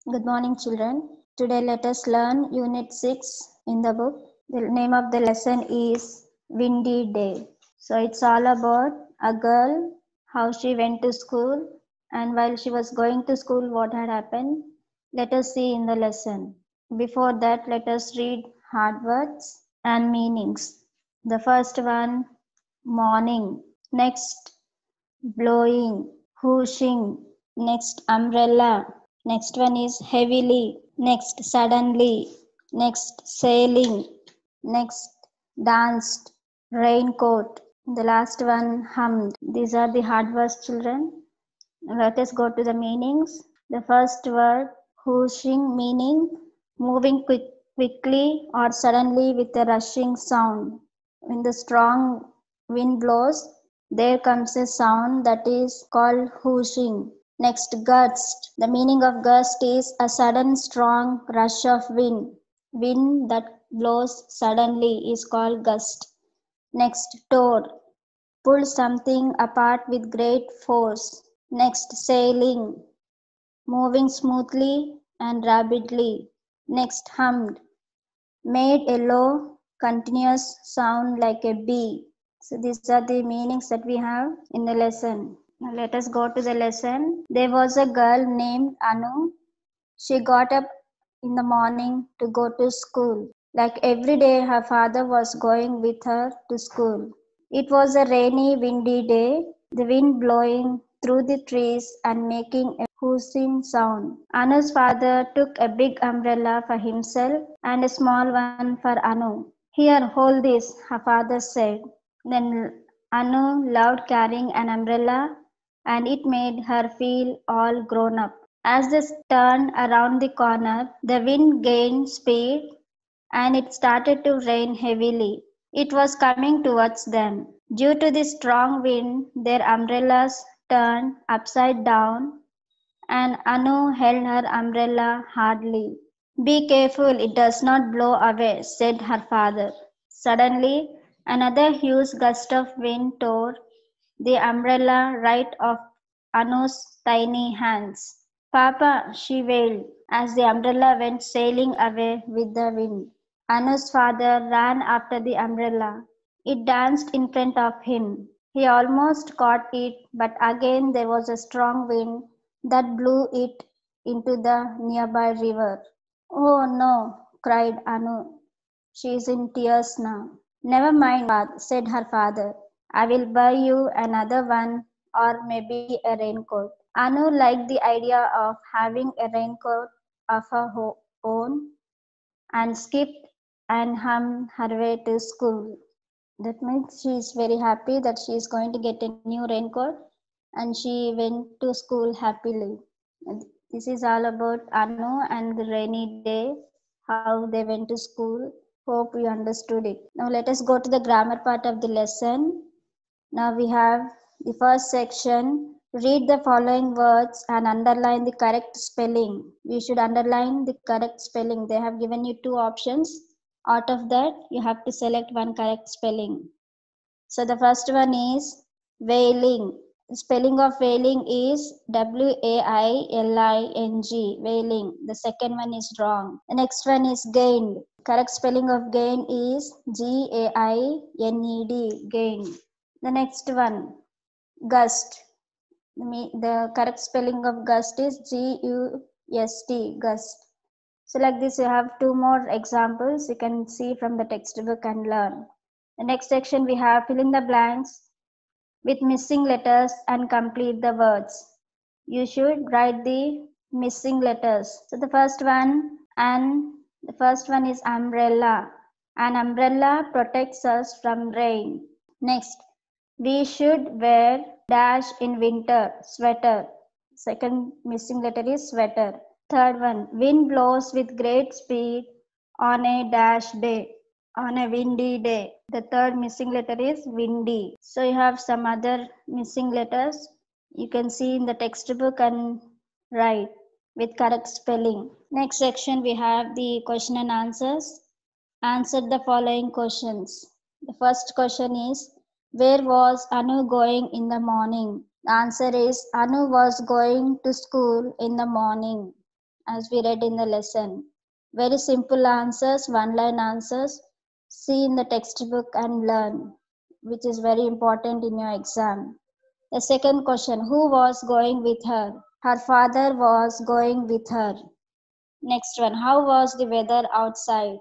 Good morning, children. Today, let us learn Unit 6 in the book. The name of the lesson is Windy Day. So, it's all about a girl, how she went to school, and while she was going to school, what had happened. Let us see in the lesson. Before that, let us read hard words and meanings. The first one, morning. Next, blowing, whooshing. Next, umbrella. Next one is heavily. Next, suddenly. Next, sailing. Next, danced. Raincoat. The last one, hummed. These are the hard words, children. Let us go to the meanings. The first word, whooshing, meaning moving quickly or suddenly with a rushing sound. When the strong wind blows, there comes a sound that is called whooshing. Next, gust. The meaning of gust is a sudden strong rush of wind. Wind that blows suddenly is called gust. Next, tore. Pull something apart with great force. Next, sailing. Moving smoothly and rapidly. Next, hummed. Made a low, continuous sound like a bee. So these are the meanings that we have in the lesson. Now let us go to the lesson. There was a girl named Anu. She got up in the morning to go to school. Like every day, her father was going with her to school. It was a rainy, windy day, the wind blowing through the trees and making a whooshing sound. Anu's father took a big umbrella for himself and a small one for Anu. Here, hold this, her father said. Then Anu loved carrying an umbrella and it made her feel all grown up. As they turned around the corner, the wind gained speed and it started to rain heavily. It was coming towards them. Due to the strong wind, their umbrellas turned upside down and Anu held her umbrella hardly. Be careful, it does not blow away, said her father. Suddenly, another huge gust of wind tore the umbrella right off Anu's tiny hands. Papa, she wailed as the umbrella went sailing away with the wind. Anu's father ran after the umbrella. It danced in front of him. He almost caught it, but again there was a strong wind that blew it into the nearby river. Oh no, cried Anu. She is in tears now. Never mind, said her father. I will buy you another one or maybe a raincoat. Anu liked the idea of having a raincoat of her own and skipped and hummed her way to school. That means she is very happy that she is going to get a new raincoat and she went to school happily. And this is all about Anu and the rainy day, how they went to school. Hope you understood it. Now let us go to the grammar part of the lesson. Now we have the first section. Read the following words and underline the correct spelling. You should underline the correct spelling. They have given you two options. Out of that, you have to select one correct spelling. So the first one is wailing. The spelling of wailing is wailing, wailing. The second one is wrong. The next one is gained. Correct spelling of gain is gained, gained. The next one, gust. The correct spelling of gust is gust, gust. So like this, you have two more examples you can see from the textbook and learn. The next section we have fill in the blanks with missing letters and complete the words. You should write the missing letters. So the first one is umbrella. An umbrella protects us from rain. Next, we should wear dash in winter, sweater. Second missing letter is sweater. Third one, wind blows with great speed on a dash day, on a windy day. The third missing letter is windy. So you have some other missing letters. You can see in the textbook and write with correct spelling. Next section we have the question and answers. Answer the following questions. The first question is, where was Anu going in the morning? The answer is, Anu was going to school in the morning. as we read in the lesson. Very simple answers, one-line answers. See in the textbook and learn, which is very important in your exam. The second question, who was going with her? Her father was going with her. Next one, how was the weather outside?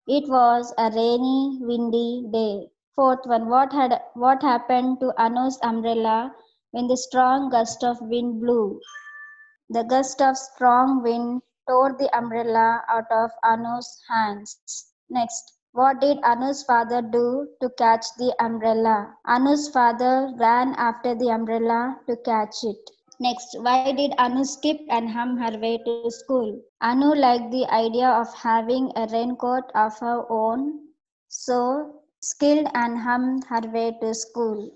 It was a rainy, windy day. Fourth one, what happened to Anu's umbrella when the strong gust of wind blew? The gust of strong wind tore the umbrella out of Anu's hands. Next, what did Anu's father do to catch the umbrella? Anu's father ran after the umbrella to catch it. Next, why did Anu skip and hum her way to school? Anu liked the idea of having a raincoat of her own, so skilled and hummed her way to school.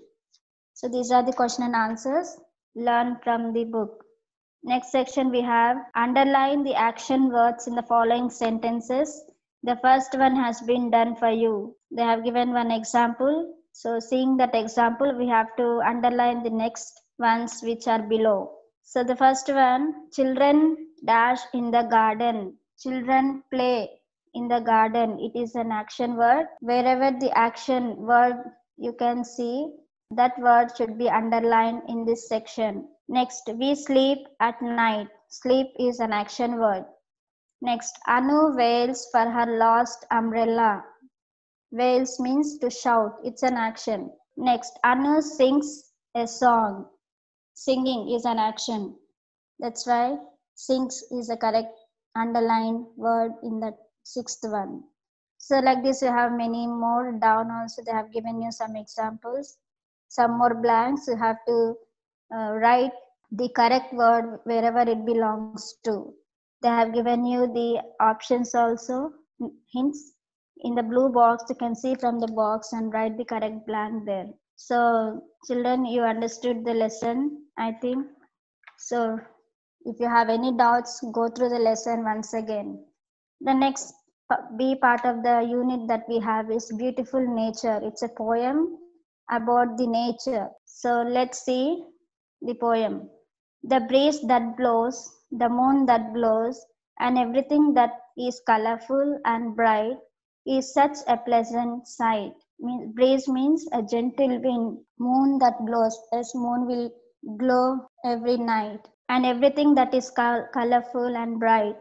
So these are the question and answers learned from the book. Next section we have underline the action words in the following sentences. The first one has been done for you. They have given one example. So seeing that example, we have to underline the next ones which are below. So the first one, children dash in the garden. Children play in the garden. It is an action word. Wherever the action word you can see, that word should be underlined in this section. Next, we sleep at night. Sleep is an action word. Next, Anu wails for her lost umbrella. Wails means to shout. It's an action. Next, Anu sings a song. Singing is an action. That's why sings is a correct underlined word in the sixth one. So like this, you have many more down also. They have given you some examples. Some more blanks. You have to write the correct word wherever it belongs to. They have given you the options also, hints. In the blue box, you can see from the box and write the correct blank there. So children, you understood the lesson, I think. So if you have any doubts, go through the lesson once again. The next B part of the unit that we have is Beautiful Nature. It's a poem about the nature. So let's see the poem. The breeze that blows, the moon that blows, and everything that is colorful and bright is such a pleasant sight. Breeze means a gentle wind. Moon that blows, as moon will glow every night. And everything that is colorful and bright.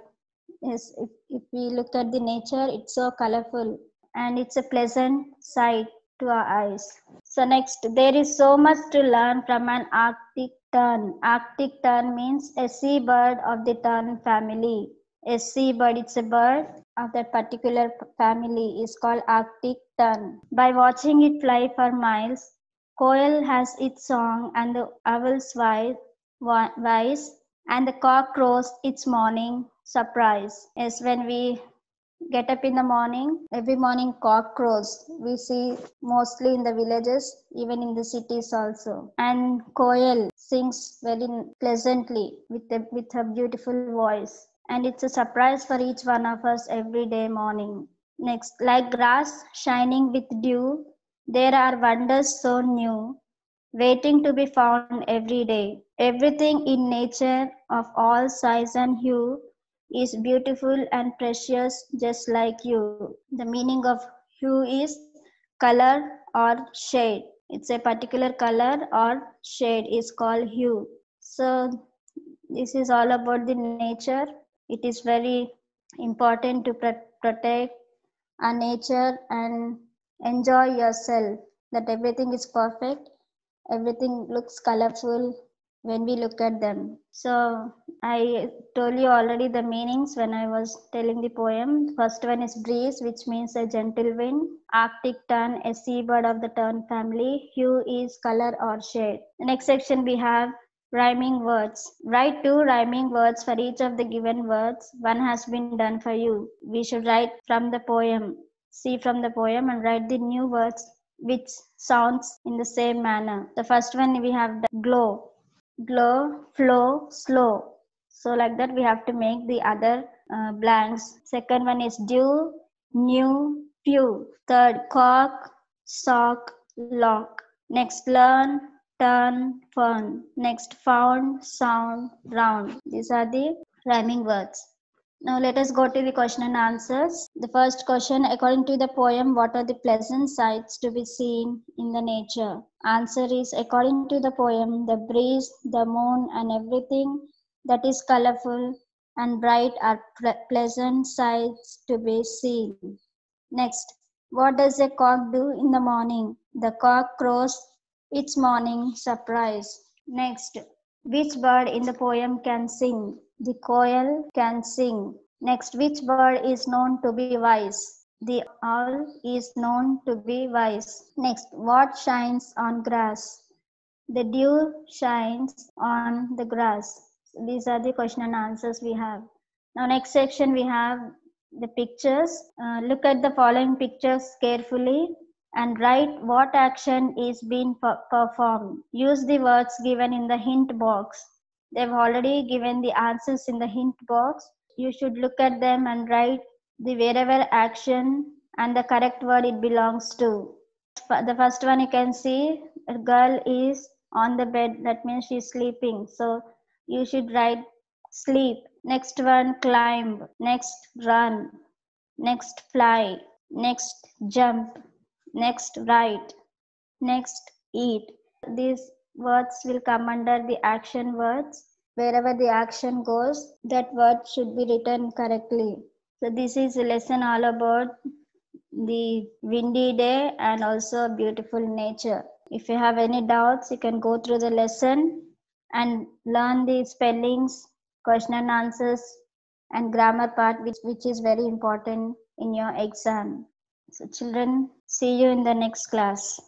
Yes, if we look at the nature, it's so colorful and it's a pleasant sight to our eyes. So next, there is so much to learn from an Arctic tern. Arctic tern means a seabird of the tern family. A seabird, it's a bird of that particular family, is called Arctic tern. By watching it fly for miles, quail has its song and the owl's wise and the cock crows its morning surprise. Yes, when we get up in the morning, every morning cock crows. We see mostly in the villages, even in the cities also. And quail sings very pleasantly with her beautiful voice. And it's a surprise for each one of us every day morning. Next, like grass shining with dew, there are wonders so new, waiting to be found every day. Everything in nature of all size and hue is beautiful and precious just like you. The meaning of hue is color or shade. It's a particular color or shade is called hue. So this is all about the nature. It is very important to protect our nature and enjoy yourself, that everything is perfect, everything looks colorful when we look at them. So I told you already the meanings when I was telling the poem. First one is breeze, which means a gentle wind. Arctic tern, a seabird of the tern family. Hue is color or shade. The next section we have rhyming words. Write 2 rhyming words for each of the given words. One has been done for you. We should write from the poem. See from the poem and write the new words which sounds in the same manner. The first one we have the glow. Glow, flow, slow. So like that we have to make the other blanks. Second one is dew, new, few. Third, cock, sock, lock. Next, learn, turn, fern. Next, found, sound, round. These are the rhyming words. Now let us go to the question and answers. The first question, according to the poem, what are the pleasant sights to be seen in the nature? Answer is, according to the poem, the breeze, the moon and everything that is colorful and bright are pleasant sights to be seen. Next, what does a cock do in the morning? The cock crows its morning surprise. Next, which bird in the poem can sing? The quail can sing. Next, which bird is known to be wise? The owl is known to be wise. Next, what shines on grass? The dew shines on the grass. These are the question and answers we have. Now, next section we have the pictures. Look at the following pictures carefully and write what action is being performed. Use the words given in the hint box. They've already given the answers in the hint box. You should look at them and write the wherever action and the correct word it belongs to. The first one you can see, a girl is on the bed, that means she's sleeping. So you should write sleep. Next one, climb. Next, run. Next, fly. Next, jump. Next, write. Next, eat. These words will come under the action words. Wherever the action goes, that word should be written correctly. So this is a lesson all about the windy day and also beautiful nature. If you have any doubts, you can go through the lesson and learn the spellings, question and answers and grammar part, which is very important in your exam. So children, see you in the next class.